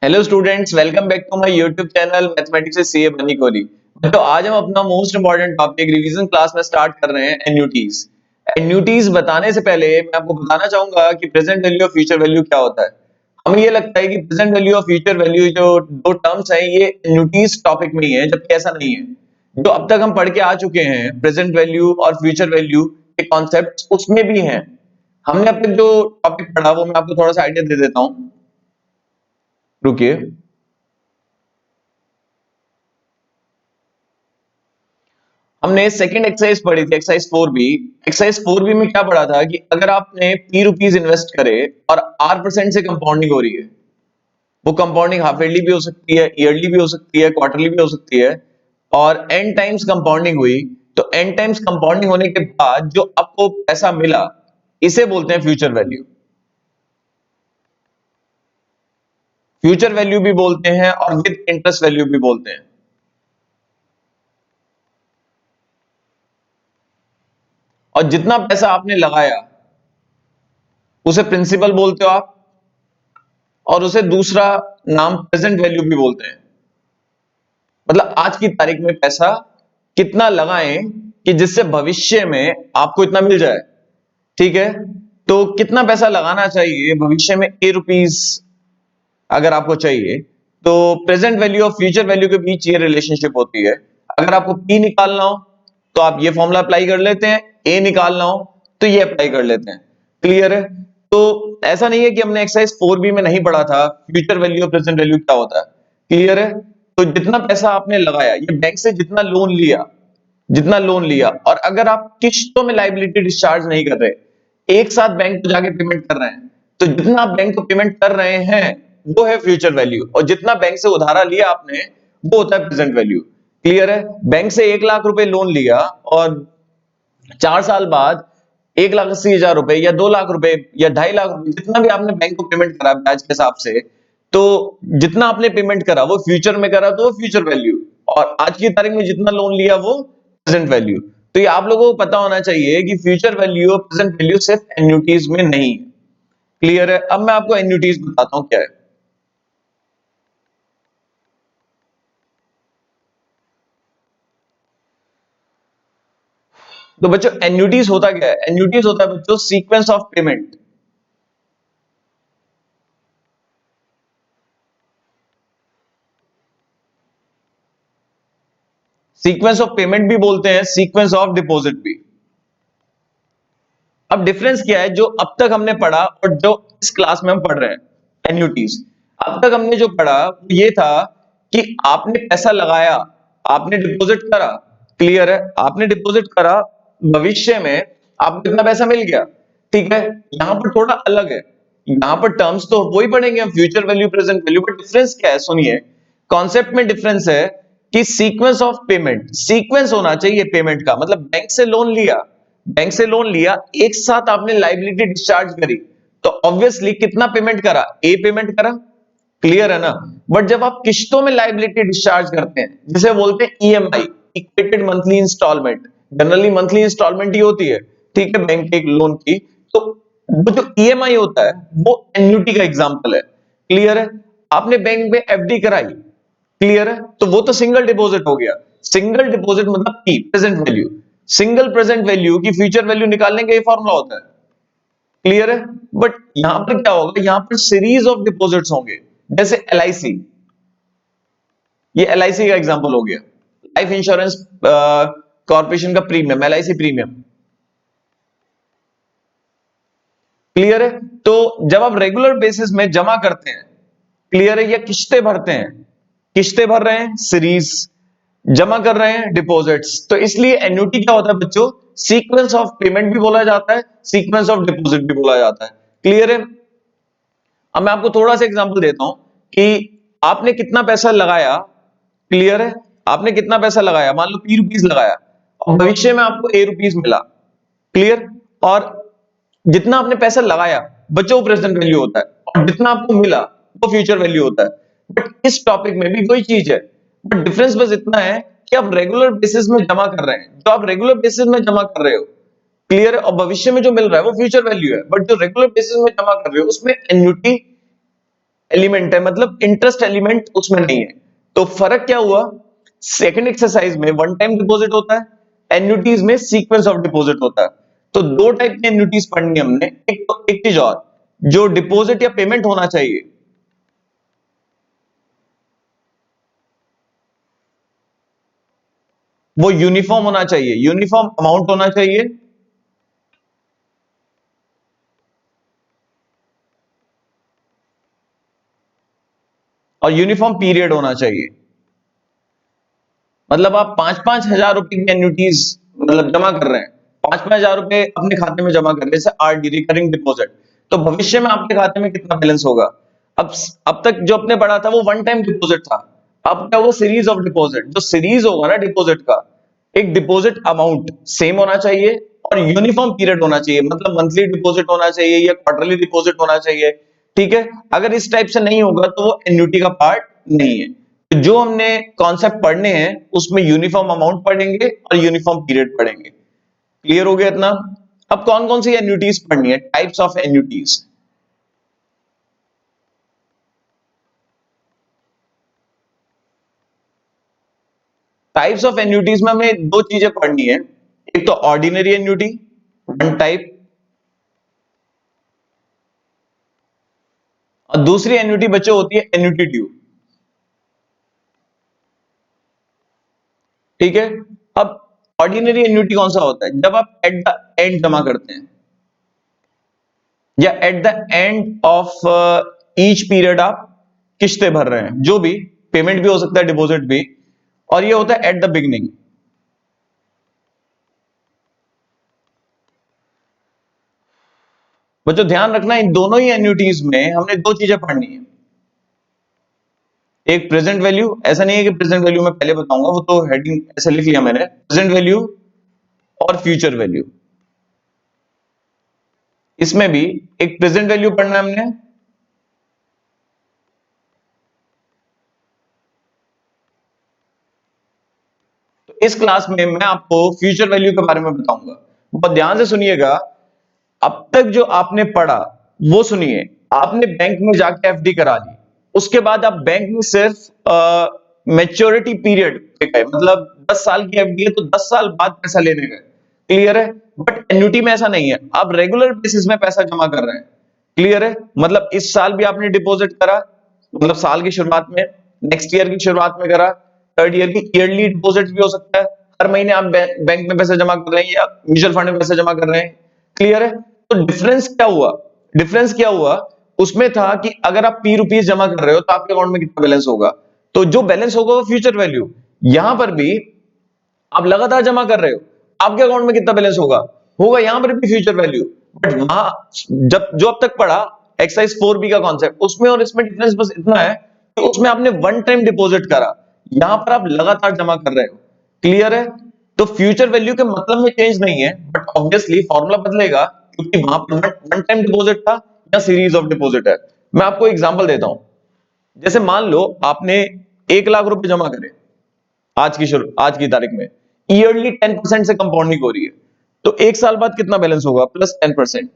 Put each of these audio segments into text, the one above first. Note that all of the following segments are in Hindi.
Hello students, welcome back to my YouTube channel mathematics से सीए बनी कोहली। तो आज हम अपना most important topic revision class में स्टार्ट कर रहे हैं एन्युटीज। एन्युटीज बताने से पहले मैं आपको बताना चाहूंगा कि प्रेजेंट वैल्यू और फ्यूचर वैल्यू क्या होता है। हमें ये लगता है कि प्रेजेंट वैल्यू और फ्यूचर वैल्यू जो दो टर्म्स हैं ये एन्युटीज टॉपिक में ही है, जबकि ऐसा नहीं है। जो अब तक हम पढ़ के आ चुके हैं प्रेजेंट वैल्यू और फ्यूचर वैल्यू के कॉन्सेप्ट उसमें भी हैं। हमने अब तक जो टॉपिक पढ़ा वो मैं आपको थोड़ा सा आइडिया दे देता हूँ, रुकिए। हमने सेकंड एक्सरसाइज पढ़ी थी, एक्सरसाइज 4B। एक्सरसाइज 4B में क्या पढ़ा था कि अगर आपने P रुपीज इन्वेस्ट करे और R% से कंपाउंडिंग हो रही है, वो कंपाउंडिंग हाफ ईयरली भी हो सकती है, ईयरली भी हो सकती है, क्वार्टरली भी हो सकती है, और n टाइम्स कंपाउंडिंग हुई, तो n टाइम्स कंपाउंडिंग होने के बाद जो आपको पैसा मिला इसे बोलते हैं फ्यूचर वैल्यू। फ्यूचर वैल्यू भी बोलते हैं और विद इंटरेस्ट वैल्यू भी बोलते हैं। और जितना पैसा आपने लगाया उसे प्रिंसिपल बोलते हो आप, और उसे दूसरा नाम प्रेजेंट वैल्यू भी बोलते हैं। मतलब आज की तारीख में पैसा कितना लगाएं कि जिससे भविष्य में आपको इतना मिल जाए। ठीक है, तो कितना पैसा लगाना चाहिए भविष्य में A रुपीज अगर आपको चाहिए, तो प्रेजेंट वैल्यू और फ्यूचर वैल्यू के बीच ये रिलेशनशिप होती है। अगर आपको P निकालना हो तो आप ये फॉर्मूला अप्लाई कर लेते हैं, A निकालना हो तो ये अप्लाई कर लेते हैं। क्लियर है? तो ऐसा नहीं है कि हमने एक्सरसाइज 4B में नहीं पढ़ा था फ्यूचर वैल्यू और प्रेजेंट वैल्यू क्या होता है। क्लियर है? तो जितना पैसा आपने लगाया, ये बैंक से जितना लोन लिया, जितना लोन लिया, और अगर आप किश्तों में लायबिलिटी डिस्चार्ज नहीं कर रहे, एक साथ बैंक को जाके पेमेंट कर रहे हैं, तो जितना आप बैंक को पेमेंट कर रहे हैं वो है फ्यूचर वैल्यू, और जितना बैंक से उधारा लिया आपने वो होता है प्रेजेंट वैल्यू। क्लियर है? बैंक से 1 लाख रुपए लोन लिया और 4 साल बाद 1,80,000 रुपए या 2 लाख रुपए या 2.5 लाख रुपए, जितना भी आपने बैंक को पेमेंट करा ब्याज के हिसाब से, तो जितना आपने पेमेंट करा वो फ्यूचर में करा तो वो फ्यूचर वैल्यू, और आज की तारीख में जितना लोन लिया वो प्रेजेंट वैल्यू। तो ये आप लोगों को पता होना चाहिए कि फ्यूचर वैल्यू और प्रेजेंट वैल्यू सिर्फ एन्युटीज में नहीं। क्लियर है? अब मैं आपको एन्युटीज बताता हूं क्या है। तो बच्चों एन्युटीज होता क्या है? एन्युटीज होता है बच्चों sequence of payment. Sequence of payment भी बोलते हैं, सीक्वेंस ऑफ डिपॉजिट भी। अब डिफरेंस क्या है जो अब तक हमने पढ़ा और जो इस क्लास में हम पढ़ रहे हैं एन्युटीज। अब तक हमने जो पढ़ा वो ये था कि आपने पैसा लगाया, आपने डिपॉजिट करा। क्लियर है? आपने डिपॉजिट करा, भविष्य में आपको कितना पैसा मिल गया। ठीक है, यहां पर थोड़ा अलग है। यहां पर टर्म्स तो वही पढ़ेंगे हम, future value present value, but difference क्या है सुनिए। कॉन्सेप्ट में डिफरेंस है कि सीक्वेंस ऑफ पेमेंट, सीक्वेंस होना चाहिए पेमेंट का, मतलब बैंक से लोन लिया, बैंक से लोन लिया, एक साथ आपने लाइबिलिटी डिस्चार्ज करी, तो ऑब्वियसली कितना पेमेंट करा? ए पेमेंट करा। क्लियर है ना? बट जब आप किश्तों में लाइबिलिटी डिस्चार्ज करते हैं, जिसे बोलते हैं EMI, equated monthly instalment, generally monthly instalment ही होती है, ठीक है, बैंक के लोन की, तो वो जो ईएमआई होता है वो एन्युटी का एग्जांपल है। क्लियर है? आपने बैंक में एफडी कराई, क्लियर है, तो वो तो सिंगल डिपॉजिट हो गया। सिंगल डिपॉजिट मतलब P, present value. Single present value की फ्यूचर वैल्यू निकालने का ये फॉर्मूला होता है। क्लियर है? बट यहां पर क्या होगा, यहां पर सीरीज ऑफ डिपॉजिट्स होंगे, जैसे एलआईसी, ये एलआईसी का एग्जांपल हो गया, लाइफ इंश्योरेंस कॉर्पोरेशन का प्रीमियम, एलआईसी प्रीमियम। क्लियर है? तो जब आप रेगुलर बेसिस में जमा करते हैं, क्लियर है, या किश्तें भरते हैं, किश्तें भर रहे हैं सीरीज, जमा कर रहे हैं डिपॉजिट्स, तो इसलिए एन्युटी क्या होता है बच्चों? सीक्वेंस ऑफ पेमेंट भी बोला जाता है, सीक्वेंस ऑफ डिपॉजिट भी बोला जाता है। क्लियर है? अब मैं आपको थोड़ा सा एग्जांपल देता हूं कि आपने कितना पैसा लगाया। क्लियर है? आपने कितना पैसा लगाया, मान लो P रुपीज लगाया, और भविष्य में आपको A रुपीज मिला। क्लियर? और जितना आपने पैसा लगाया बच्चों वो प्रेजेंट वैल्यू होता है, और जितना आपको मिला वो फ्यूचर वैल्यू होता है। बट इस टॉपिक में भी वही चीज है, बट डिफरेंस बस इतना है कि आप रेगुलर बेसिस में जमा कर रहे हैं, जो आप रेगुलर बेसिस में जमा कर रहे हो, क्लियर है, और भविष्य में जो मिल रहा है वो फ्यूचर वैल्यू है, बट जो रेगुलर बेसिस में जमा कर रहे हो उसमें एन्युटी एलिमेंट है, मतलब इंटरेस्ट एलिमेंट उसमें नहीं है। तो फर्क क्या हुआ, सेकंड एक्सरसाइज में वन टाइम डिपॉजिट होता है, एन्युटीज में सीक्वेंस ऑफ डिपॉजिट होता है। तो दो टाइप की एन्युटीज पढ़नी है हमने। एक चीज और, जो डिपॉजिट या पेमेंट होना चाहिए वो यूनिफॉर्म होना चाहिए, यूनिफॉर्म अमाउंट होना चाहिए, और यूनिफॉर्म पीरियड होना चाहिए। मतलब आप 5-5 हजार रुपए की एन्युटीज मतलब जमा कर रहे हैं, 5-5 हजार रुपए अपने खाते में जमा कर रहे हैं, जैसे आरडी रिकरिंग डिपॉजिट। तो भविष्य में आपके खाते में कितना बैलेंस होगा? अब अब तक जो अपने पढ़ा था वो वन टाइम डिपॉजिट था। अब क्या हुआ, सीरीज ऑफ डिपॉजिट। जो सीरीज होगा ना डिपॉजिट का, एक डिपॉजिट अमाउंट सेम होना चाहिए और यूनिफॉर्म पीरियड होना चाहिए, मतलब मंथली डिपॉजिट होना चाहिए या क्वार्टरली डिपॉजिट होना चाहिए। ठीक है, अगर इस टाइप से नहीं होगा तो वो एन्युटी का पार्ट नहीं है। तो जो हमने कॉन्सेप्ट पढ़ने हैं उसमें यूनिफॉर्म अमाउंट पढ़ेंगे और यूनिफॉर्म पीरियड पढ़ेंगे। क्लियर हो गया इतना? अब कौन कौन सी एन्युटीज पढ़नी है, टाइप्स ऑफ एन्युटीज। टाइप्स ऑफ एन्युटीज में हमें दो चीजें पढ़नी है। एक तो ऑर्डिनरी एन्युटी, वन टाइप, और दूसरी एन्युटी बच्चों होती है एन्युटी ड्यू। ठीक है, अब ऑर्डिनरी एन्युटी कौन सा होता है, जब आप एट द एंड जमा करते हैं या at the end of each period आप किस्तें भर रहे हैं, जो भी पेमेंट भी हो सकता है, डिपॉजिट भी, और ये होता है एट द बिगनिंग। बच्चों ध्यान रखना, इन दोनों ही एन्युटीज में हमने दो चीजें पढ़नी है। एक प्रेजेंट वैल्यू, ऐसा नहीं है कि प्रेजेंट वैल्यू मैं पहले बताऊंगा, वो तो हेडिंग ऐसे लिख लिया मैंने, प्रेजेंट वैल्यू और फ्यूचर वैल्यू। इसमें भी एक प्रेजेंट वैल्यू पढ़ना है हमने, तो इस क्लास में मैं आपको फ्यूचर वैल्यू के बारे में बताऊंगा। बहुत ध्यान से सुनिएगा, अब तक जो आपने पढ़ा वो सुनिए। आपने बैंक में जाके एफडी करा ली, उसके बाद आप बैंक में सिर्फ मेच्योरिटी पीरियड पे गए, मतलब 10 साल की एफडी है तो 10 साल बाद पैसा लेने गए। क्लियर है? बट एन्युटी में ऐसा नहीं है, आप रेगुलर बेसिस में पैसा जमा कर रहे हैं। क्लियर है? मतलब इस साल भी आपने डिपॉजिट करा, मतलब साल की शुरुआत में, नेक्स्ट ईयर की शुरुआत में करा, थर्ड ईयर की ईयरली डिपॉजिट भी हो सकता है, हर महीने आप बैंक में पैसे जमा कर रहे हैं या म्यूचुअल फंड में पैसे जमा कर रहे हैं। क्लियर है? तो डिफरेंस क्या हुआ, डिफरेंस क्या हुआ, उसमें था कि अगर आप पी रुपीज जमा कर रहे हो तो आपके अकाउंट में कितना बैलेंस होगा, तो जो बैलेंस होगा वो फ्यूचर वैल्यू। यहां पर भी आप लगातार जमा कर रहे हो, आपके अकाउंट में कितना बैलेंस होगा, होगा यहां पर भी फ्यूचर वैल्यू। बट वहां जब जो अब तक पढ़ा एक्सरसाइज 4B का कॉन्सेप्ट, उसमें और इसमें डिफरेंस बस इतना है कि उसमें आपने वन टाइम डिपॉजिट करा, यहां पर आप लगातार जमा कर रहे हो। क्लियर है? तो फ्यूचर वैल्यू के मतलब में चेंज नहीं है, बट ऑब्वियसली फॉर्मूला बदलेगा क्योंकि वहां पर वन टाइम डिपॉजिट था या सीरीज ऑफ डिपॉजिट है। मैं आपको एग्जांपल देता हूं, जैसे मान लो आपने 1 लाख रुपए जमा करे आज की तारीख में, ईयरली 10% से कंपाउंडिंग हो रही है, तो एक साल बाद कितना बैलेंस होगा, +10%।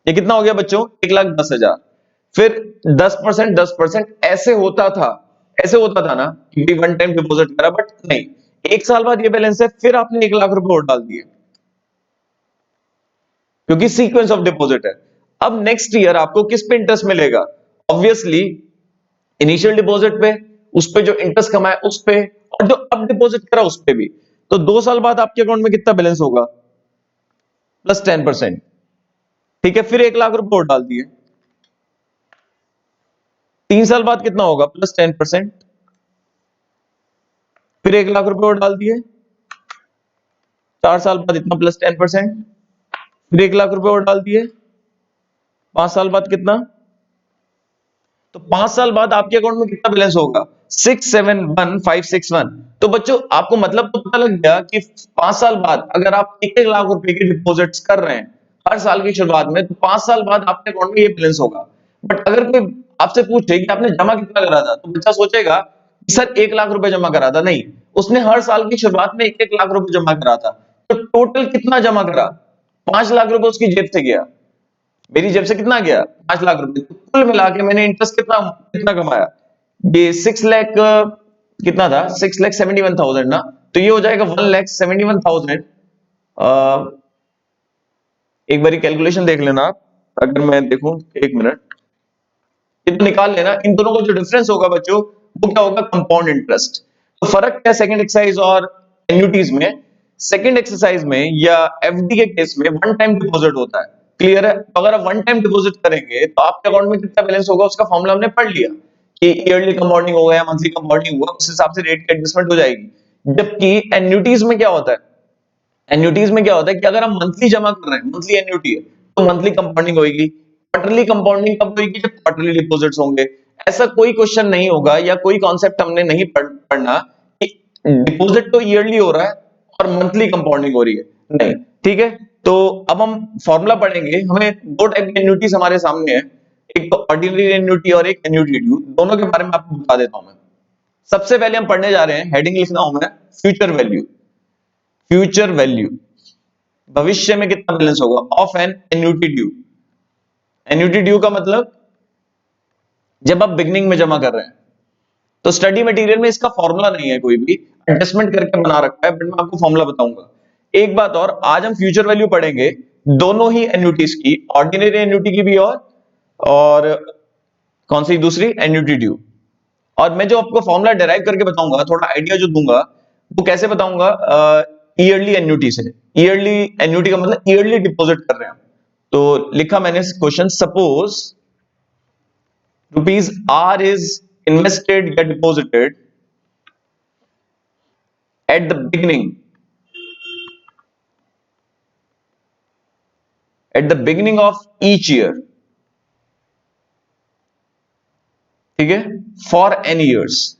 ये कितना हो गया बच्चों, 1,10,000। फिर 10%, 10% ऐसे होता था ना कि वन टाइम डिपॉजिट करा, बट नहीं, एक साल बाद ये बैलेंस है, फिर आपने 1 लाख रुपए और डाल दिए क्योंकि सीक्वेंस ऑफ डिपॉजिट है। अब नेक्स्ट ईयर आपको किस पे इंटरेस्ट मिलेगा, ऑब्वियसली इनिशियल डिपॉजिट पे, उस पे जो इंटरेस्ट कमाए उस पे, और जो अब डिपॉजिट करा उस पे भी। तो 2 साल बाद आपके अकाउंट में कितना बैलेंस होगा, +10%। ठीक है, फिर 1 लाख रुपए और डाल दिए, 3 साल बाद कितना होगा, +10%। फिर 1 लाख रुपए और डाल दिए, 4 साल बाद इतना +10%। फिर 1 लाख रुपए और डाल दिए, 5 साल बाद कितना, तो 5 साल बाद आपके अकाउंट में कितना बैलेंस होगा, 671,561। तो बच्चों आपको मतलब तो पता लग गया कि 5 साल बाद अगर आप 1 लाख रुपए की डिपॉजिट्स कर रहे हैं हर साल की शुरुआत में, तो 5 साल बाद आपके अकाउंट में ये बैलेंस होगा। बट अगर कोई आपसे पूछे कि आपने जमा कितना करा था, तो बच्चा सोचेगा कि सर 1 लाख रुपए जमा करा था, नहीं, उसने हर साल की शुरुआत में 1-1 लाख रुपए जमा करा था। तो टोटल कितना जमा करा, 5 लाख रुपए उसकी जेब से गया। मेरी जेब से कितना गया, 5 लाख रुपए। तो कुल मिला के मैंने इंटरेस्ट कितना कितना कमाया, ये 6 लाख कितना था, 6,71,000 ना। तो ये हो जाएगा 1,71,000। एक बारी कैलकुलेशन देख लेना आप, अगर मैं देखूं, एक मिनट, ये तो निकाल लेना। इन दोनों का जो डिफरेंस होगा बच्चों, वो क्या होगा, कंपाउंड इंटरेस्ट। तो फर्क क्या है सेकंड एक्सरसाइज और एन्युटीज में? सेकंड एक्सरसाइज में या एफडी के केस में वन टाइम डिपॉजिट होता है, क्लियर है। तो अगर आप वन टाइम डिपॉजिट करेंगे तो आपके अकाउंट में कितना बैलेंस होगा, उसका फॉर्मूला हमने पढ़ लिया कि ईयरली कंपाउंडिंग होगा या मंथली कंपाउंडिंग होगा, उस हिसाब से रेट की एडजस्टमेंट हो जाएगी। जबकि एन्युटीज में क्या होता है, एन्युटीज में क्या होता है कि अगर हम मंथली जमा कर रहे हैं, मंथली एन्युटी है, तो मंथली कंपाउंडिंग होगी। क्वार्टरली कंपाउंडिंग कब होगी, जब क्वार्टरली डिपॉजिट्स होंगे। ऐसा कोई क्वेश्चन नहीं होगा या कोई कॉन्सेप्ट हमने नहीं पढ़ना कि डिपॉजिट तो ईयरली हो रहा है और मंथली कंपाउंडिंग हो रही है, नहीं। ठीक है, तो अब हम फॉर्मूला पढ़ेंगे। हमें दो टाइप की एन्युटीज हमारे सामने है, एक तो ऑर्डिनरी एन्युटी और एक एन्युटी ड्यू। दोनों के बारे में आपको बता देता हूं मैं। सबसे पहले हम पढ़ने जा रहे हैं, हेडिंग लिखना हूं मैं, फ्यूचर वैल्यू। फ्यूचर वैल्यू, भविष्य में कितना बैलेंस होगा of an annuity due. Annuity due का मतलब जब आप बिगनिंग में जमा कर रहे हैं। तो स्टडी मटेरियल में इसका फॉर्मूला नहीं है, कोई भी एडजस्टमेंट करके बना रखा है, बट मैं आपको फॉर्मूला बताऊंगा। एक बात और, आज हम फ्यूचर वैल्यू पढ़ेंगे दोनों ही एन्युटीज की, ऑर्डिनरी एन्युटी की भी और कौन सी दूसरी, एन्युटी ड्यू। और मैं जो आपको फॉर्मूला डिराइव करके बताऊंगा, थोड़ा आइडिया जो दूंगा, वो कैसे बताऊंगा, ईयरली एन्युटी से। ईयरली एन्युटी का मतलब ईयरली डिपॉजिट कर रहे हैं। तो लिखा मैंने question, suppose rupees R is invested या deposited at the beginning of each year, ठीक है, for n years.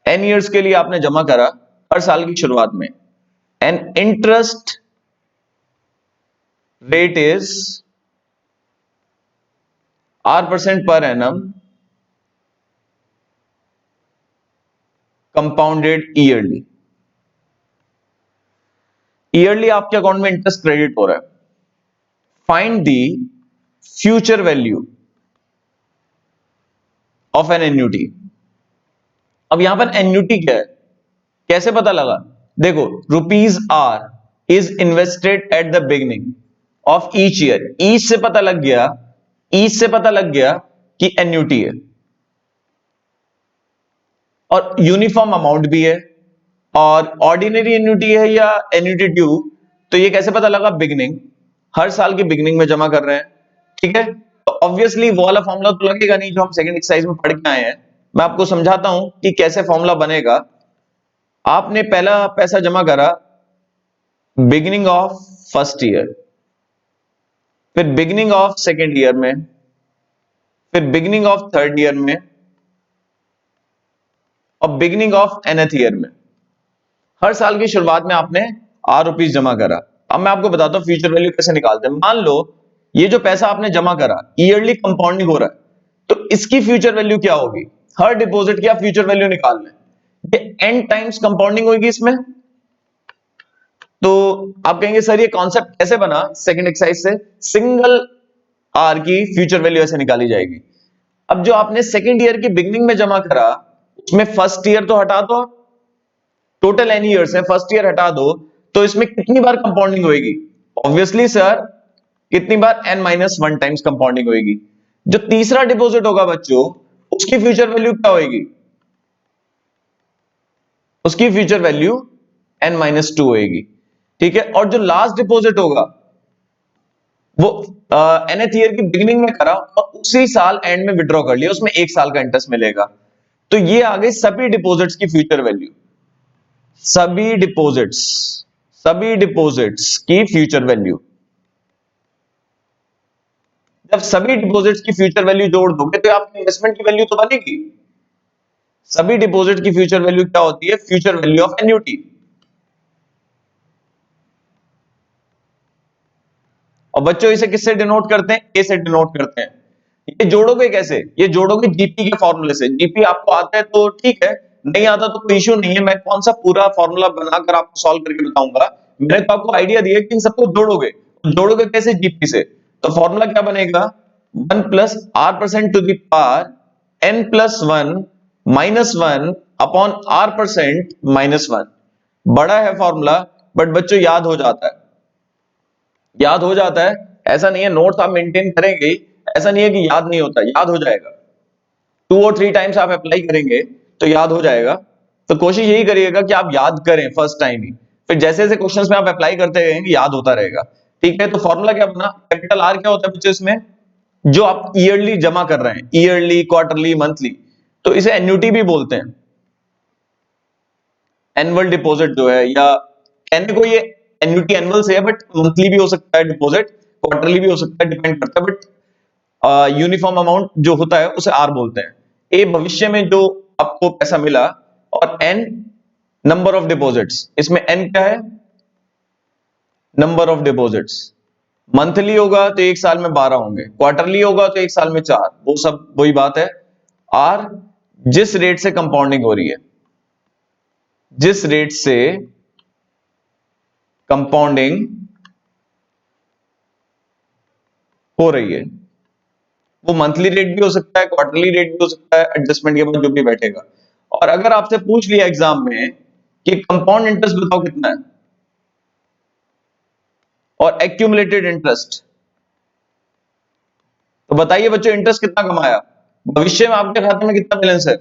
N years के लिए आपने जमा करा हर साल की शुरुआत में, an interest rate is R% per annum compounded yearly. Yearly आपके अकाउंट में इंटरेस्ट क्रेडिट हो रहा है। Find the future value of an annuity. अब यहां पर एन्युटी क्या है, कैसे पता लगा? देखो, rupees R is invested at the beginning of each year. Each से पता लग गया, ईच से पता लग गया कि एन्युटी है और यूनिफॉर्म अमाउंट भी है, और ऑर्डिनरी एन्युटी है या एन्युटी ड्यू, तो ये कैसे पता लगा, बिगिनिंग, हर साल की बिगिनिंग में जमा कर रहे हैं। ठीक है, तो ऑब्वियसली वो वाला फॉर्मूला तो लगेगा नहीं जो हम सेकंड एक्सरसाइज में पढ़ के आए हैं। मैं आपको समझाता हूं कि कैसे फॉर्मूला बनेगा। आपने पहला पैसा जमा करा बिगिनिंग ऑफ फर्स्ट ईयर, फिर बिगिनिंग ऑफ सेकेंड ईयर में, फिर बिगिनिंग ऑफ थर्ड ईयर में, और बिगिनिंग ऑफ एनथ ईयर में। हर साल की शुरुआत में आपने ₹R जमा करा। अब मैं आपको बताता हूं फ्यूचर वैल्यू कैसे निकालते हैं। मान लो ये जो पैसा आपने जमा करा ईयरली कंपाउंडिंग हो रहा है, तो इसकी फ्यूचर वैल्यू क्या होगी? हर डिपॉजिट की आप फ्यूचर वैल्यू निकाल लें, ये n टाइम्स कंपाउंडिंग होगी इसमें। तो आप कहेंगे सर ये कॉन्सेप्ट कैसे बना, सेकंड एक्सरसाइज से सिंगल आर की फ्यूचर वैल्यू ऐसे निकाली जाएगी। अब जो आपने सेकंड ईयर की बिगिनिंग में जमा करा, उसमें फर्स्ट ईयर तो हटा दो, टोटल एन ईयर्स है, फर्स्ट ईयर हटा दो, तो इसमें कितनी बार कंपाउंडिंग होगी? ऑब्वियसली सर, कितनी बार, n-1 टाइम्स कंपाउंडिंग होगी। जो तीसरा डिपॉजिट होगा बच्चों, उसकी फ्यूचर वैल्यू क्या होगी? उसकी फ्यूचर वैल्यू n-2 होगी। ठीक है, और जो लास्ट डिपॉजिट होगा वो nth ईयर की बिगिनिंग में करा और उसी साल एंड में विड्रॉ कर लिया, उसमें 1 साल का इंटरेस्ट मिलेगा। तो ये आ गई सभी डिपॉजिट्स की फ्यूचर वैल्यू, सभी डिपॉजिट्स, सभी डिपॉजिट्स की फ्यूचर वैल्यू। जब सभी डिपॉजिट्स की फ्यूचर वैल्यू जोड़ दोगे तो आपकी इन्वेस्टमेंट की वैल्यू तो बनेगी। सभी डिपॉजिट की फ्यूचर वैल्यू क्या होती है? Future value of annuity. और बच्चों इसे किससे डिनोट करते हैं? ए से डिनोट करते हैं। ये जोड़ोगे कैसे? ये जोड़ोगे जीपी के फॉर्मूले से। जीपी आपको आता है तो ठीक है, नहीं आता तो कोई इश्यू नहीं है, मैं कौन सा पूरा फॉर्मूला बनाकर आपको सॉल्व करके बताऊंगा। मैंने तो आपको आइडिया दिया कि इन सबको जोड़ोगे। जोड़ोगे कैसे? जीपी से। तो फॉर्मूला क्या बनेगा, 1+r% to the power n+1 -1 upon r% -1। बड़ा है फॉर्मूला, बट बच्चों याद हो जाता है, याद हो जाता है। ऐसा नहीं है नोट्स आप मेंटेन करेंगे, ऐसा नहीं है कि याद नहीं होता, याद हो जाएगा। 2 और 3 टाइम्स आप अप्लाई करेंगे तो याद हो जाएगा। तो कोशिश यही करिएगा कि आप याद करें फर्स्ट टाइम ही, फिर जैसे जैसे क्वेश्चंस में आप अप्लाई करते रहेंगे याद होता रहेगा। ठीक है, तो फॉर्मूला क्या बना, कैपिटल आर क्या होता है बच्चों इसमें, जो आप ईयरली जमा कर रहे हैं, ईयरली, क्वार्टरली, मंथली, तो इसे एन्युटी भी बोलते हैं। एनुअल डिपॉजिट जो है, या कहने को ये एन्युटी एनुअल से है, बट मंथली भी हो सकता है डिपॉजिट, क्वार्टरली भी हो सकता है, डिपेंड करता है, बट यूनिफॉर्म अमाउंट जो होता है उसे आर बोलते हैं। ए भविष्य में जो आपको पैसा मिला, और एन नंबर ऑफ डिपॉजिट्स, इसमें एन क्या है, नंबर ऑफ डिपॉजिट्स। मंथली होगा तो एक साल में 12 होंगे, क्वार्टरली होगा तो एक साल में 4, वो सब वही बात है। आर जिस रेट से कंपाउंडिंग हो रही है, जिस रेट से कंपाउंडिंग हो रही है, वो मंथली रेट भी हो सकता है, क्वार्टरली रेट भी हो सकता है, एडजस्टमेंट के बाद जो भी बैठेगा। और अगर आपसे पूछ लिया एग्जाम में कि कंपाउंड इंटरेस्ट बताओ कितना है, और एक्यूमुलेटेड इंटरेस्ट, तो बताइए बच्चों इंटरेस्ट कितना कमाया, भविष्य में आपके खाते में कितना बैलेंस है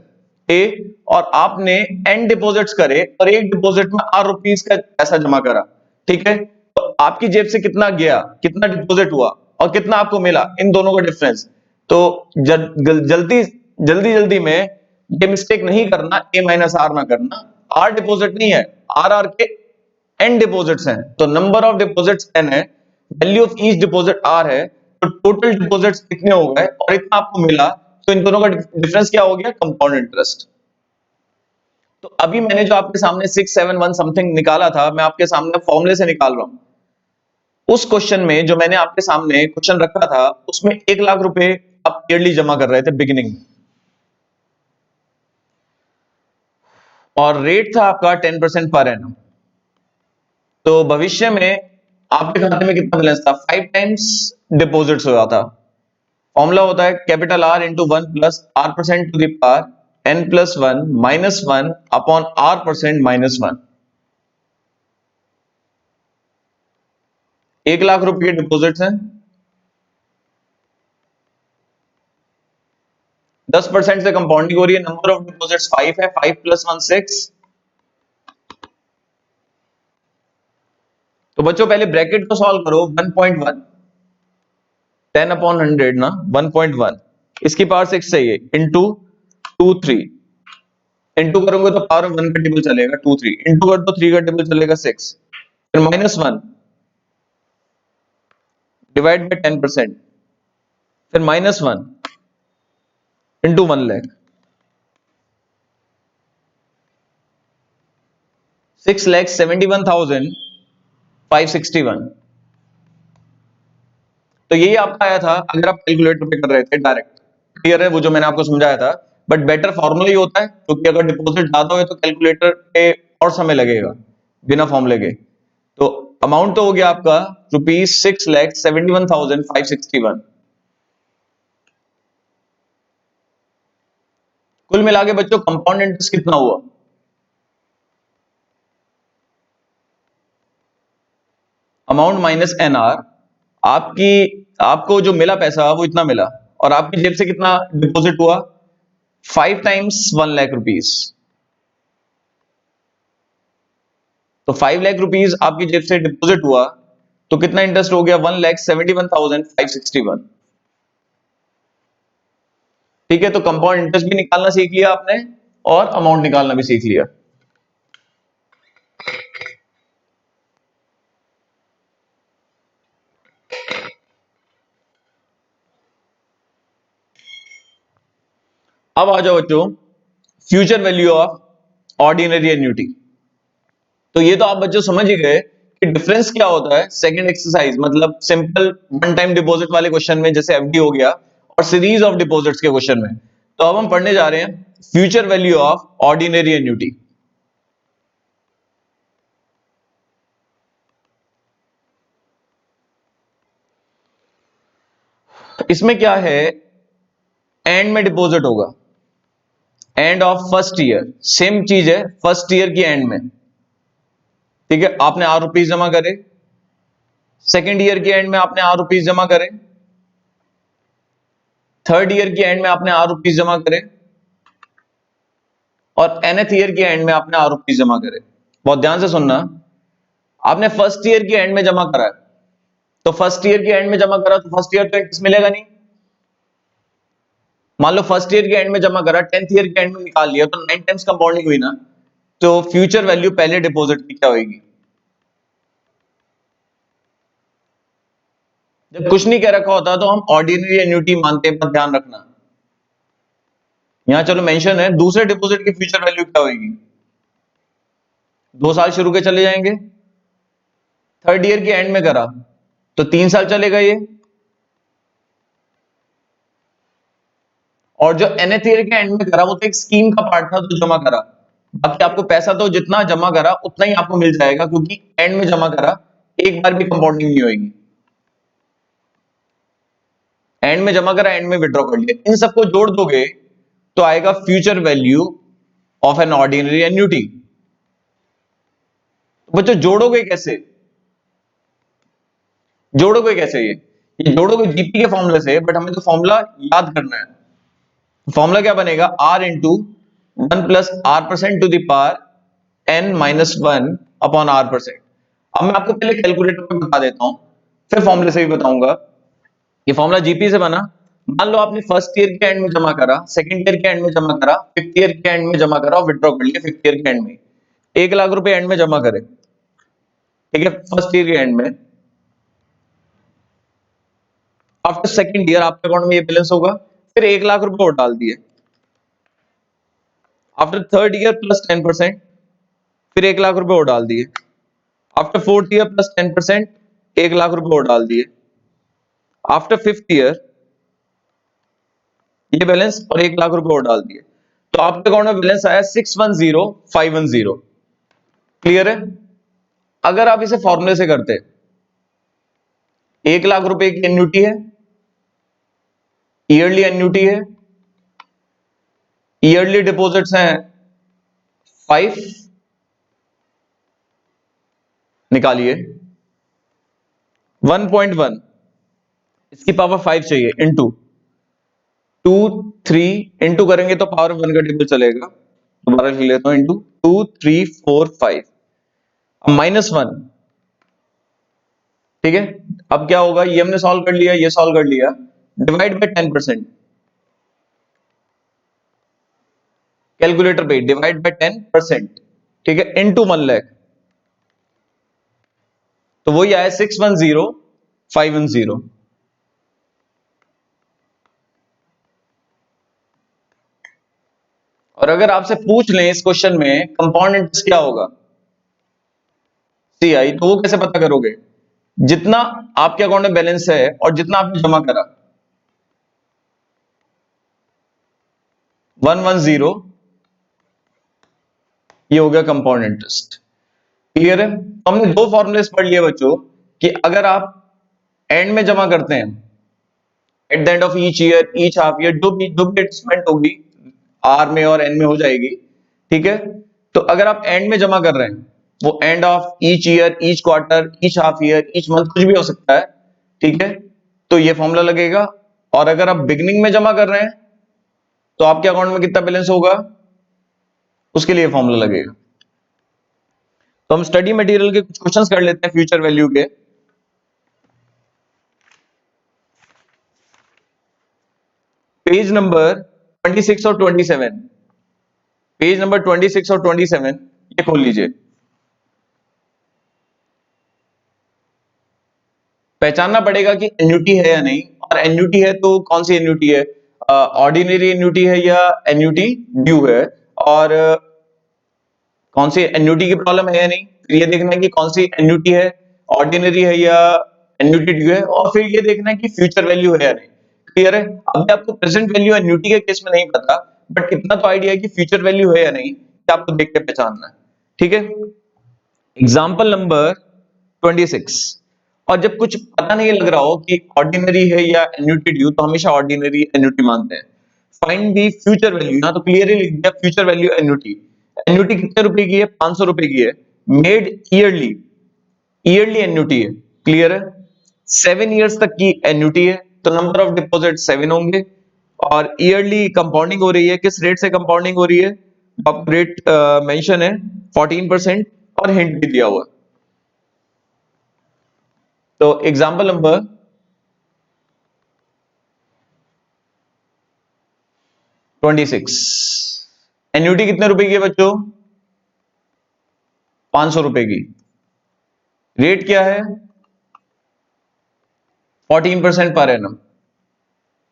ए, और आपने एन डिपॉजिट्स करे और एक डिपॉजिट में ₹r का पैसा जमा करा। ठीक है, तो आपकी जेब से कितना गया, कितना डिपॉजिट हुआ, और कितना आपको मिला, इन दोनों का डिफरेंस। तो जल्दी जल्दी जल्दी में ये मिस्टेक नहीं करना, ए माइनस आर ना करना। आर डिपॉजिट नहीं है, आर के एन डिपॉजिट्स हैं, तो नंबर ऑफ डिपॉजिट्स एन है, value of each deposit R है, तो टोटल डिपॉजिट्स कितने हो गए और इतना आपको मिला, तो इन दोनों का डिफरेंस क्या हो गया, कंपाउंड इंटरेस्ट। तो अभी मैंने जो आपके सामने 671 समथिंग निकाला था, मैं आपके सामने फॉर्मूले से निकाल रहा हूं। उस क्वेश्चन में जो मैंने आपके सामने क्वेश्चन रखा था, उसमें 1 लाख रुपए आप ईयरली जमा कर रहे थे बिगिनिंग में, और रेट था आपका 10% पर एनम। तो भविष्य में आपके खाते में कितना बैलेंस था, 5 टाइम्स डिपॉजिट्स हुआ था। फॉर्मूला होता है capital R into 1+r% to the power n+1 -1 upon r% -1। 1 lakh रुपए के डिपॉजिट्स हैं, 10% से कंपाउंडिंग हो रही है, नंबर ऑफ डिपॉजिट्स 5 है, 5+1 6। तो बच्चों पहले ब्रैकेट को सॉल्व करो, 1.1 10/100 ना, 1.1 इसकी पावर 6 चाहिए, इंटू 2 3, इंटू करोगे तो पावर में 1 का टेबल चलेगा, 2 3 इंटू कर तो 3 का टेबल चलेगा 6, फिर -1 डिवाइड बाय 10%, फिर -1 इंटू 1 लाख, 6,71,561। तो यही आपका आया था अगर आप कैलकुलेटर पे कर रहे थे डायरेक्ट। क्लियर है वो जो मैंने आपको समझाया था, बट बेटर फॉर्मूला ही होता है, क्योंकि अगर डिपॉजिट ज्यादा हो तो कैलकुलेटर पे और समय लगेगा बिना फॉर्मूले के। तो अमाउंट तो हो गया आपका ₹6,71,561। कुल मिला के बच्चों कंपाउंड इंटरेस्ट कितना हुआ, अमाउंट माइनस एन आर, आपकी आपको जो मिला पैसा वो इतना मिला, और आपकी जेब से कितना डिपॉजिट हुआ, 5 टाइम्स 1 लाख रुपीज। तो 5 लाख रुपीज आपकी जेब से डिपॉजिट हुआ, तो कितना इंटरेस्ट हो गया, 1,71,561। ठीक है, तो कंपाउंड इंटरेस्ट भी निकालना सीख लिया आपने, और अमाउंट निकालना भी सीख लिया। अब आ जाओ बच्चों, future value of ordinary annuity. तो ये तो आप बच्चों समझ ही गए कि डिफरेंस क्या होता है सेकंड एक्सरसाइज, मतलब सिंपल वन टाइम डिपॉजिट वाले क्वेश्चन में जैसे एफडी हो गया, और सीरीज ऑफ डिपॉजिट्स के क्वेश्चन में। तो अब हम पढ़ने जा रहे हैं future value of ordinary annuity. इसमें क्या है, एंड में डिपॉजिट होगा, end of first year, same चीज है फर्स्ट ईयर की एंड में, ठीक है। आपने ₹8 जमा करे, सेकेंड ईयर के एंड में आपने ₹8 जमा करे, थर्ड ईयर के एंड में आपने ₹8 जमा करे, और nth ईयर के एंड में आपने ₹8 जमा करे। बहुत ध्यान से सुनना, आपने फर्स्ट ईयर के एंड में जमा करा है, तो फर्स्ट ईयर के एंड में जमा करा तो फर्स्ट ईयर का इंटरेस्ट मिलेगा नहीं। मान लो फर्स्ट ईयर के एंड में जमा करा, 10th ईयर के एंड में निकाल लिया, तो 9 टाइम्स कंपाउंडिंग हुई ना, तो फ्यूचर वैल्यू पहले डिपॉजिट की क्या होगी। जब कुछ नहीं कह रखा होता तो हम ऑर्डिनरी एन्युटी मानते हैं, पर ध्यान रखना यहां चलो मेंशन है, दूसरे डिपॉजिट की फ्यूचर वैल्यू क्या होगी। 2 साल शुरू के चले जाएंगे, थर्ड ईयर के एंड में करा तो 3 साल चलेगा ये, और जो nth ईयर के एंड में करा वो तो एक स्कीम का पार्ट था तो जमा करा, बाकी आपको पैसा तो जितना जमा करा उतना ही आपको मिल जाएगा, क्योंकि एंड में जमा करा, एक बार भी कंपाउंडिंग नहीं होगी। एंड में जमा करा, एंड में विड्रॉ कर लिया, इन सबको जोड़ दोगे तो आएगा future value of an ordinary annuity. बच्चों जोड़ोगे कैसे, जोड़ोगे कैसे, ये जोड़ोगे जीपी के फॉर्मूले से, बट हमें तो फॉर्मूला याद करना है। फॉर्मूला क्या बनेगा, R into 1+r% to the power n minus 1 upon r%। अब मैं आपको पहले कैलकुलेटर में बता देता हूं, फिर फॉर्मूले से भी बताऊंगा। ये फॉर्मूला जीपी से बना, मान लो आपने फर्स्ट ईयर के एंड में जमा करा, सेकंड ईयर के एंड में जमा करा, फिफ्थ ईयर के एंड में जमा करा और विड्रॉ कर लिया फिफ्थ ईयर के एंड में, 1 लाख रुपए एंड में जमा करे, ठीक है, फर्स्ट ईयर के एंड में। आफ्टर सेकंड ईयर आपके अकाउंट में ये बैलेंस होगा, फिर 1 लाख रुपए और डाल दिए। आफ्टर थर्ड ईयर प्लस 10%, फिर 1 लाख रुपए और डाल दिए। After fourth year plus 10%, 1 lakh रुपए और डाल दिए। आफ्टर फिफ्थ ईयर ये बैलेंस और 1 लाख रुपए और डाल दिए, तो आपके अकाउंट में बैलेंस आया 610510। क्लियर है। अगर आप इसे फॉर्मूले से करते, 1 लाख रुपए की एन्युटी है, ईयरली एन्युटी है, ईयरली डिपॉजिट्स हैं 5, निकालिए 1.1, इसकी पावर 5 चाहिए, इंटू 2 3 इंटू करेंगे तो पावर 1 का टेबल चलेगा, दोबारा लिख लेता हूं, इंटू 2 3 4 5, अब -1, ठीक है। अब क्या होगा, ये हमने सॉल्व कर लिया, ये सॉल्व कर लिया, डिवाइड बाय 10%, कैलकुलेटर पे डिवाइड बाय 10%, ठीक है, इनटू 1 लाख, तो वही आया 610510। और अगर आपसे पूछ लें इस क्वेश्चन में कंपाउंड इंटरेस्ट क्या होगा, सीआई, तो वो कैसे पता करोगे, जितना आपके अकाउंट में बैलेंस है और जितना आपने जमा करा, 110, ये हो गया कंपाउंड इंटरेस्ट। क्लियर है। तो हमने 2 फॉर्मूलेस पढ़ लिए बच्चों, कि अगर आप एंड में जमा करते हैं, at the end of each year, each half year, जो भी एडजस्टमेंट होगी आर में और एन में हो जाएगी, ठीक है। तो अगर आप एंड में जमा कर रहे हैं, वो end of each year, each quarter, each half year, each month, कुछ भी हो सकता है, ठीक है, तो ये फॉर्मूला लगेगा। और अगर आप बिगिनिंग में जमा कर रहे हैं तो आपके अकाउंट में कितना बैलेंस होगा, उसके लिए फॉर्मूला लगेगा। तो हम स्टडी मटेरियल के कुछ क्वेश्चंस कर लेते हैं फ्यूचर वैल्यू के। पेज नंबर 26 और 27, पेज नंबर 26 और 27 ये खोल लीजिए। पहचानना पड़ेगा कि एन्युटी है या नहीं, और एन्युटी है तो कौन सी एन्युटी है, ऑर्डिनरी एन्युटी है या एन्युटी ड्यू है, और कौन सी एन्युटी की प्रॉब्लम है या नहीं, फिर ये देखना है कि कौन सी एन्युटी है, ऑर्डिनरी है या एन्युटी ड्यू है, और फिर ये देखना है कि फ्यूचर वैल्यू है या नहीं। क्लियर है। अभी आपको प्रेजेंट वैल्यू एन्युटी के केस में नहीं पता, बट इतना तो आइडिया है कि फ्यूचर वैल्यू है या नहीं, कि आपको देख के पहचानना है, ठीक है। एग्जाम्पल नंबर 26, और जब कुछ पता नहीं लग रहा हो कि ऑर्डिनरी है या एन्युटी ड्यू, तो हमेशा ऑर्डिनरी एन्युटी मानते हैं। फाइंड दी फ्यूचर वैल्यू, यहाँ तो क्लियरली लिख दिया फ्यूचर वैल्यू एन्युटी। एन्युटी कितने रुपए की है? 500 रुपए की है। मेड ईयरली, ईयरली एन्युटी है, क्लियर है। 7 इयर्स तक की एन्युटी है, तो नंबर ऑफ डिपॉजिट 7 होंगे। और ईयरली कंपाउंडिंग हो रही है, किस रेट से कंपाउंडिंग हो रही है? रेट मेंशन है 14% और हिंट भी दिया हुआ है। तो एग्जांपल नंबर 26, एन्युटी कितने रुपए की है बच्चों? 500 रुपए की। रेट क्या है? 14% per annum.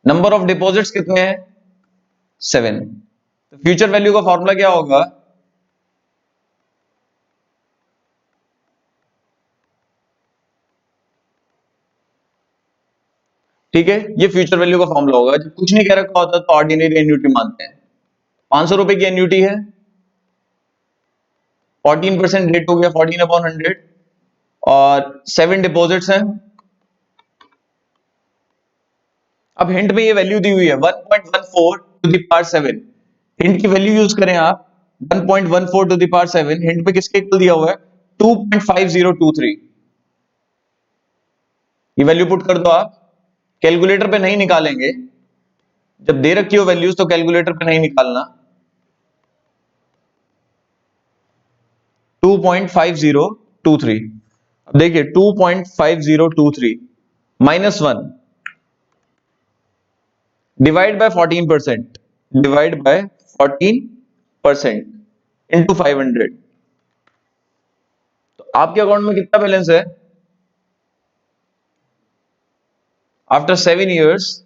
Number of deposits कितने हैं? 7। तो फ्यूचर वैल्यू का फॉर्मूला क्या होगा? ठीक है, ये फ्यूचर वैल्यू का फॉर्मूला होगा। जब कुछ नहीं कह रखा होता तो ऑर्डिनरी एन्युटी मानते हैं। 500 रुपए की एन्युटी है, 14% रेट हो गया 14/100, और 7 डिपॉजिट्स हैं। अब हिंट में ये वैल्यू दी हुई है 1.14 टू द पावर 7। हिंट की वैल्यू यूज करें आप, 1.14 टू द पावर 7 हिंट पे किसके इक्वल दिया हुआ है? 2.5023। ये वैल्यू पुट कर दो आप, कैलकुलेटर पे नहीं निकालेंगे। जब दे रखी हो वैल्यूज तो कैलकुलेटर पे नहीं निकालना। 2.5023। अब देखिए 2.5023 -1 divide by 14%, divide by 14% into 500। तो आपके अकाउंट में कितना बैलेंस है आफ्टर 7 years?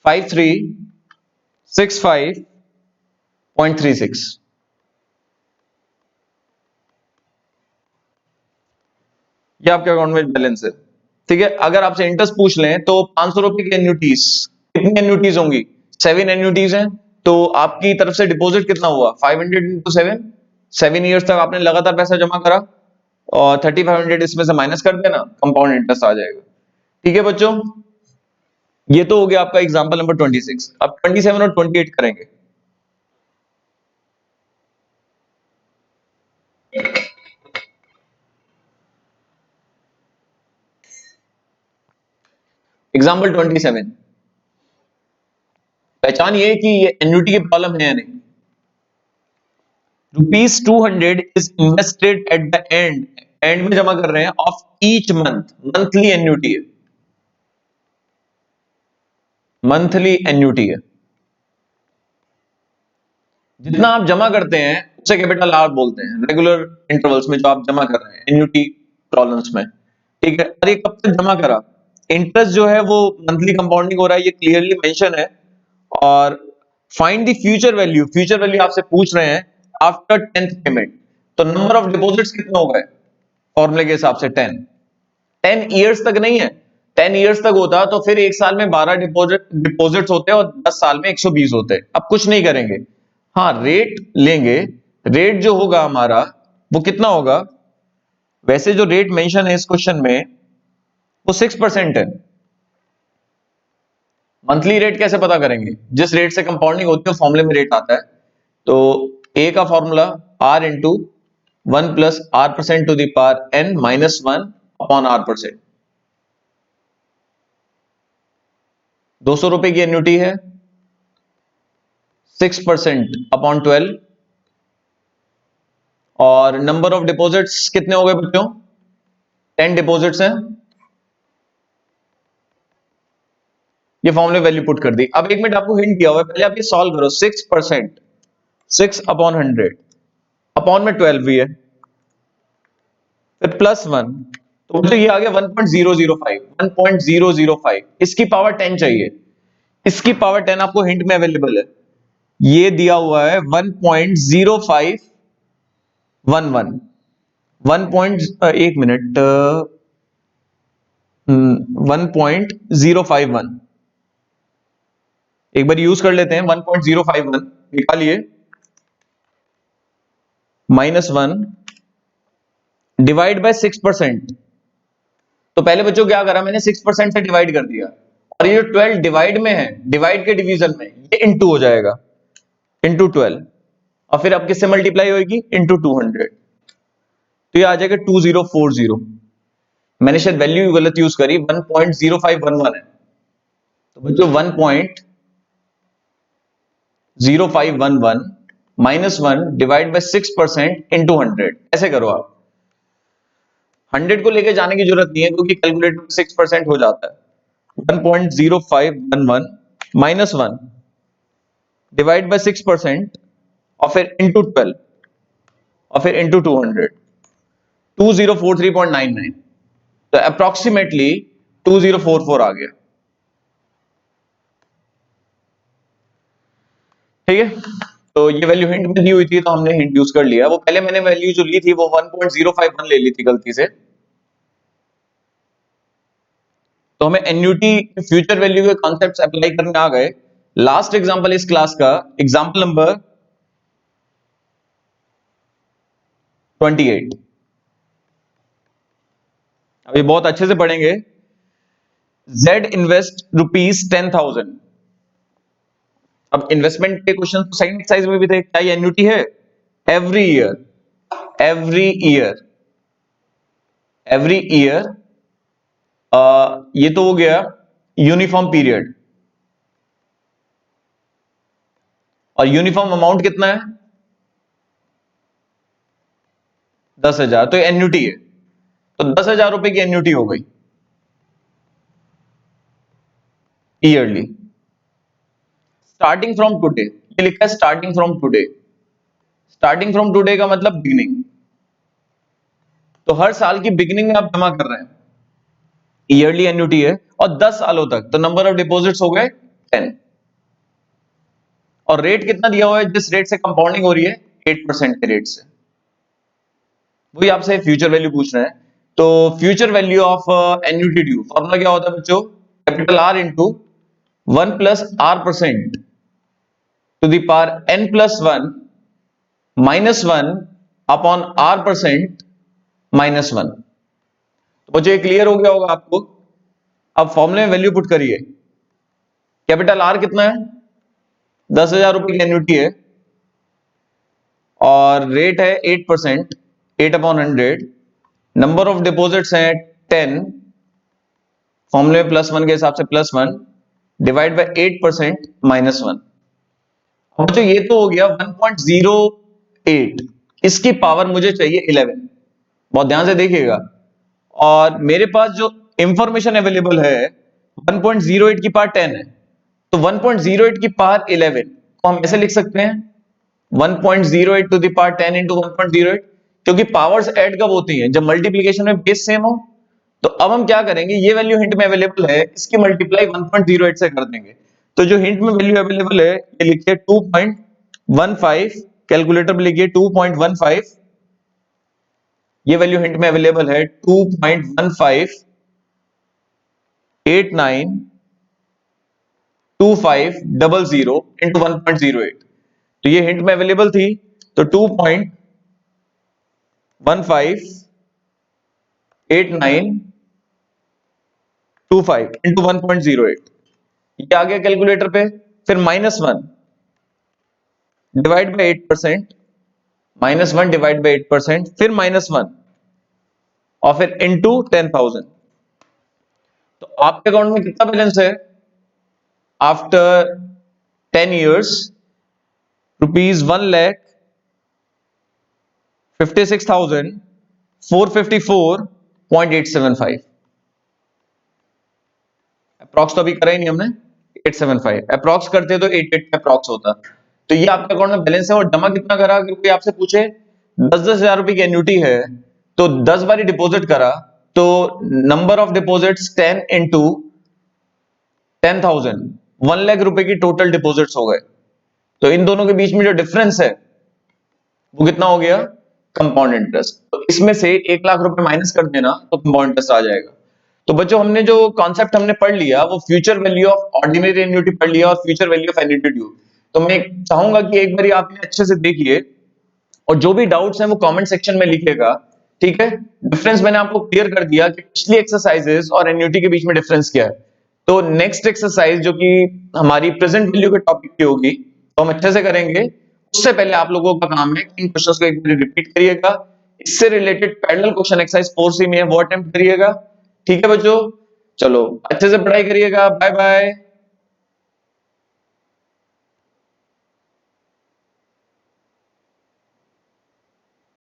5365.36। ये आपके अकाउंट में बैलेंस है। ठीक है, अगर आपसे इंटरेस्ट पूछ लें तो 500 रुपए की एन्युटीज, कितनी एन्युटीज होंगी? 7 एन्युटीज हैं, तो आपकी तरफ से डिपॉजिट कितना हुआ? 500 इंटू 7। 7 ईयर्स तक आपने लगातार पैसा जमा करा, और 3500 इसमें से माइनस कर देना, कंपाउंड इंटरेस्ट आ जाएगा। ठीक है बच्चों, ये तो हो गया आपका एग्जांपल नंबर 26। अब 27 और 28 करेंगे। एग्जाम्पल 27, पहचान ये कि ये एन्युटी की प्रॉब्लम है या नहीं। ₹200 is invested at the end, and में जमा कर रहे हैं, of each month. Monthly annuity है, मंथली एन्युटी है। जितना आप जमा करते हैं उसे कैपिटल आर बोलते हैं, रेगुलर इंटरवल्स में जो आप जमा कर रहे हैं एन्युटी प्रॉब्लम्स में। ठीक है, और ये कब तक जमा करा? इंटरेस्ट जो है वो मंथली कंपाउंडिंग हो रहा है, ये क्लियरली मेंशन है। और find the future value, future value आपसे पूछ रहे हैं आफ्टर 10th पेमेंट। तो नंबर ऑफ डिपॉजिट्स कितना हो गए फॉर्मूले के हिसाब से? 10। 10 इयर्स तक नहीं है, 10 इयर्स तक होता तो फिर एक साल में 12 डिपॉजिट्स होते और 10 साल में 120 होते। अब कुछ नहीं करेंगे, हाँ रेट लेंगे। रेट जो होगा हमारा वो कितना होगा? वैसे जो रेट मेंशन है इस क्वेश्चन में वो 6% है। मंथली रेट कैसे पता करेंगे? जिस रेट से कंपाउंडिंग होती है उस फॉर्मूले में रेट आता है। तो ए का formula R into 1+r% to the power n -1 upon r%। 200 रुपए की एन्युटी है, 6% अपॉन 12, और नंबर ऑफ डिपॉजिट्स कितने हो गए बच्चों? 10 डिपॉजिट्स हैं। ये फॉर्मूले वैल्यू पुट कर दी। अब 1 मिनट आपको हिंट दिया हुआ है, पहले आप ये सॉल्व करो। 6%, 6/100, अपॉन में 12 भी है, फिर +1, तो मुझे ये आ गया 1.005, 1.005। इसकी पावर 10 चाहिए, इसकी पावर 10 आपको हिंट में अवेलेबल है, ये दिया हुआ है 1.0511। 1.1 मिनट, 1.051 एक बार यूज कर लेते हैं। 1.051 निकालिए, -1 डिवाइड बाय 6%। तो पहले बच्चों क्या करा मैंने 6% से डिवाइड कर दिया, और ये जो 12 डिवाइड में है, डिवाइड के डिवीजन में, ये इनटू हो जाएगा, इनटू 12, और फिर अब किससे मल्टीप्लाई होगी, इनटू 200, तो ये आ जाएगा 2040। मैंने शायद वैल्यू गलत यूज करी, 1.0511 है, तो बच्चों 1.0511 -1 डिवाइड बाय 6% इंटू 100, ऐसे करो आप। 100 को लेके जाने की जरूरत नहीं है क्योंकि कैलकुलेटर में 6% हो जाता है। 1.0511 -1 डिवाइड बाय 6% और फिर इंटू 12 और फिर इंटू 200, 2043.99, तो अप्रोक्सीमेटली 2044 आ गया। ठीक है, तो ये वैल्यू हिंट में दी हुई थी तो हमने हिंट यूज कर लिया। वो पहले मैंने वैल्यू जो ली थी वो 1.051 ले ली थी गलती से, तो हमें एन्युटी फ्यूचर वैल्यू के कॉन्सेप्ट्स अप्लाई करने आ गए। लास्ट एग्जांपल इस क्लास का एग्जांपल नंबर 28। अभी बहुत अच्छे से पढ़ेंगे। Z invest ₹10,000। अब इन्वेस्टमेंट के क्वेश्चन तो सेकंड एक्सरसाइज में भी थे, क्या ये एन्युटी है? Every year, every year, every year, ये तो हो गया यूनिफॉर्म पीरियड, और यूनिफॉर्म अमाउंट कितना है? 10,000, तो एन्युटी है, तो 10,000 रुपए की एन्युटी हो गई ईयरली। स्टार्टिंग फ्रॉम टुडे, ये लिखा है starting from today. Starting from today का मतलब बिगिनिंग, तो हर साल की बिगिनिंग में आप जमा कर रहे हैं, ईयरली एन्युटी है, और 10 सालों तक, तो नंबर ऑफ डिपॉजिट्स हो गए 10, और रेट कितना दिया हुआ है? जिस रेट से कंपाउंडिंग हो रही है 8% के रेट से। वही आपसे फ्यूचर वैल्यू पूछ रहे हैं, तो future value of annuity due formula क्या होता है बच्चों? Capital R into 1 plus R% to the power n+1 -1 upon R% -1। तो बच्चों ये क्लियर हो गया होगा आपको। अब फॉर्मूले में वैल्यू पुट करिए। कैपिटल R कितना है? 10,000 रुपए की एन्युटी है, और रेट है 8%, 8/100, नंबर ऑफ डिपॉजिट्स हैं 10, फॉर्मूले में +1 के हिसाब से +1 डिवाइड बाय 8% -1। बच्चों ये तो हो गया 1.08, इसकी पावर मुझे चाहिए 11, बहुत ध्यान से देखिएगा। और मेरे पास जो इंफॉर्मेशन अवेलेबल है 1.08 की पावर 10 है, तो 1.08 की पावर 11 को हम ऐसे लिख सकते हैं 1.08 टू द पावर 10 इंटू 1.08, क्योंकि पावर्स ऐड कब होती हैं? जब मल्टीप्लीकेशन में बेस सेम हो। तो अब हम क्या करेंगे, ये वैल्यू हिंट में अवेलेबल है, इसकी मल्टीप्लाई 1.08 से कर देंगे। तो जो हिंट में वैल्यू अवेलेबल है ये लिखिए 2.15, कैलकुलेटर में लिखिए 2.15, ये वैल्यू हिंट में अवेलेबल है 2.15892500 इंटू 1.08, तो ये हिंट में अवेलेबल थी, तो 2.158925 इंटू 1.08, ये आ गया कैलकुलेटर पे। फिर -1 डिवाइड बाई 8%, -1 डिवाइड बाई 8%, फिर -1 और फिर इंटू 10,000। तो आपके अकाउंट में कितना बैलेंस है आफ्टर 10 years? ₹1,56,454.875। अप्रॉक्स तो अभी करा ही नहीं हमने, 875 अप्रॉक्स करते तो 88 अप्रॉक्स होता। तो ये आपके अकाउंट में बैलेंस है, और जमा कितना करा? क्योंकि आपसे पूछे 10,000 रुपए की एन्युटी है, तो 10 बार डिपॉजिट करा, तो number of deposits 10 into 10,000, 1 lakh रुपए की टोटल डिपॉजिट्स हो गए। तो इन दोनों के बीच में जो डिफरेंस है वो कितना हो गया? Compound interest. तो इसमें से 1 लाख रुपए माइनस कर देना तो कंपाउंड इंटरेस्ट आ जाएगा। तो बच्चों हमने जो कॉन्सेप्ट हमने पढ़ लिया वो future value of ordinary annuity पढ़ लिया और future value of annuity due. तो मैं चाहूंगा कि एक बार आप अच्छे से देखिए, और जो भी डाउट्स हैं वो कमेंट सेक्शन में लिखिएगा, ठीक है, डिफरेंस मैंने आपको क्लियर कर दिया कि पिछली एक्सरसाइजेस और एन्युटी के बीच में डिफरेंस क्या है। तो नेक्स्ट एक्सरसाइज जो कि हमारी प्रेजेंट वैल्यू के टॉपिक की होगी, तो हम अच्छे से करेंगे। उससे पहले आप लोगों का काम है कि इन क्वेश्चंस को एक बार रिपीट करिएगा। इससे related parallel question exercise 4C में है, वो अटेम्प्ट करिएगा। ठीक है बच्चों, चलो अच्छे से पढ़ाई करिएगा। Bye bye.